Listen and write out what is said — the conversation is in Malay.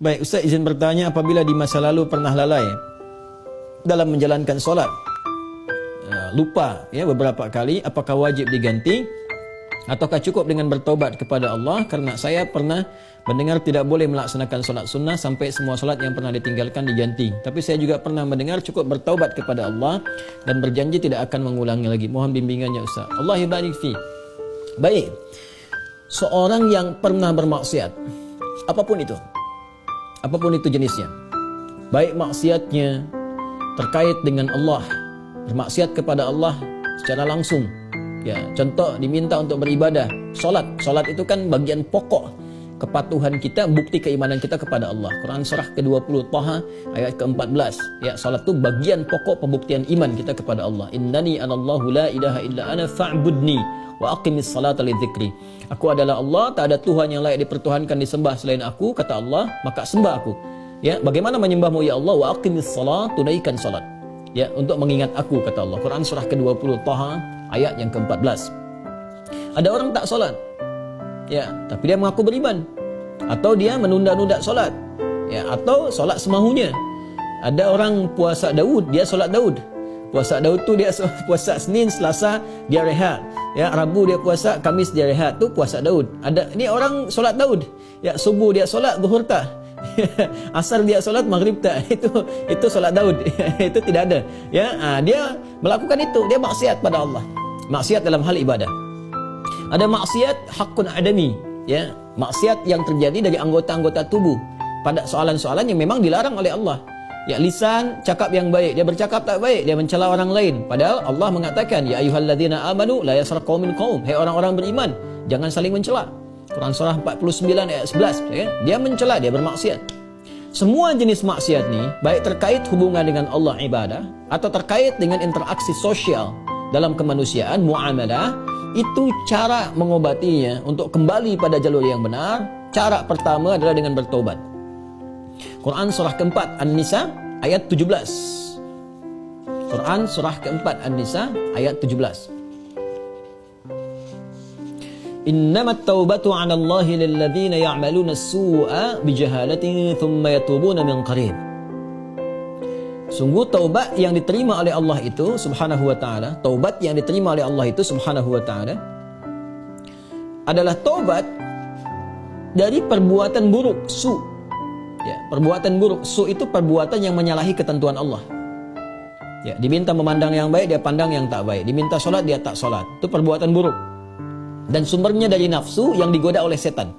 Baik, Ustaz izin bertanya, apabila di masa lalu pernah lalai dalam menjalankan solat, lupa ya beberapa kali, apakah wajib diganti ataukah cukup dengan bertaubat kepada Allah? Karena saya pernah mendengar tidak boleh melaksanakan solat sunnah sampai semua solat yang pernah ditinggalkan diganti. Tapi saya juga pernah mendengar cukup bertaubat kepada Allah dan berjanji tidak akan mengulangi lagi. Mohon bimbingannya Ustaz. Allah barik fi. Baik, seorang yang pernah bermaksiat, apapun itu jenisnya, baik maksiatnya terkait dengan Allah, bermaksiat kepada Allah secara langsung, ya, contoh diminta untuk beribadah, solat itu kan bagian pokok kepatuhan kita, bukti keimanan kita kepada Allah. Quran surah ke-20 Taha ayat ke-14, ya, solat itu bagian pokok pembuktian iman kita kepada Allah. Innani anallahu la ilaha illa ana fa'budni wa aqimis salata lidzikri. Aku adalah Allah, tak ada Tuhan yang layak dipertuhankan disembah selain aku, kata Allah, maka sembah aku. Ya, bagaimana menyembahmu ya Allah? Wa aqimis salat, tunaikan salat. Ya, untuk mengingat aku, kata Allah. Quran surah ke-20 Taha ayat yang ke-14. Ada orang tak salat, ya, tapi dia mengaku beriman, atau dia menunda-nunda salat, ya, atau salat semahunya. Ada orang puasa Daud, dia salat Daud. Puasa Daud tu dia puasa Senin, Selasa dia rehat. Ya, Rabu dia puasa, Kamis dia rehat. Tu puasa Daud. Ada ni orang solat Daud. Ya, subuh dia solat, zuhur tak. Asar dia solat, maghrib tak. Itu solat Daud. Itu tidak ada. Ya, dia melakukan itu, dia maksiat pada Allah. Maksiat dalam hal ibadah. Ada maksiat hakun adami, ya, maksiat yang terjadi dari anggota-anggota tubuh pada soalan-soalan yang memang dilarang oleh Allah. Ya, lisan cakap yang baik, dia bercakap tak baik, dia mencela orang lain. Padahal Allah mengatakan, ya ayyuhalladzina amanu la yasraq qaumin qaum. Hai orang-orang beriman, jangan saling mencela. Quran surah 49 ayat 11, ya. Dia mencela, dia bermaksiat. Semua jenis maksiat ni, baik terkait hubungan dengan Allah ibadah atau terkait dengan interaksi sosial dalam kemanusiaan, muamalah, itu cara mengobatinya untuk kembali pada jalur yang benar. Cara pertama adalah dengan bertobat. Quran surah keempat An-Nisa ayat 17. Quran surah keempat An-Nisa ayat 17. Innamat taubatu 'ala Allahi lilladzina ya'maluna as-su'a bijahalatin thumma yatubuna min qarib. Sungguh taubat yang diterima oleh Allah itu subhanahu wa ta'ala, taubat yang diterima oleh Allah itu subhanahu wa ta'ala adalah taubat dari perbuatan buruk, su'. Ya, perbuatan buruk, su' itu perbuatan yang menyalahi ketentuan Allah. Ya, diminta memandang yang baik, dia pandang yang tak baik. Diminta solat, dia tak solat. Itu perbuatan buruk. Dan sumbernya dari nafsu yang digoda oleh setan.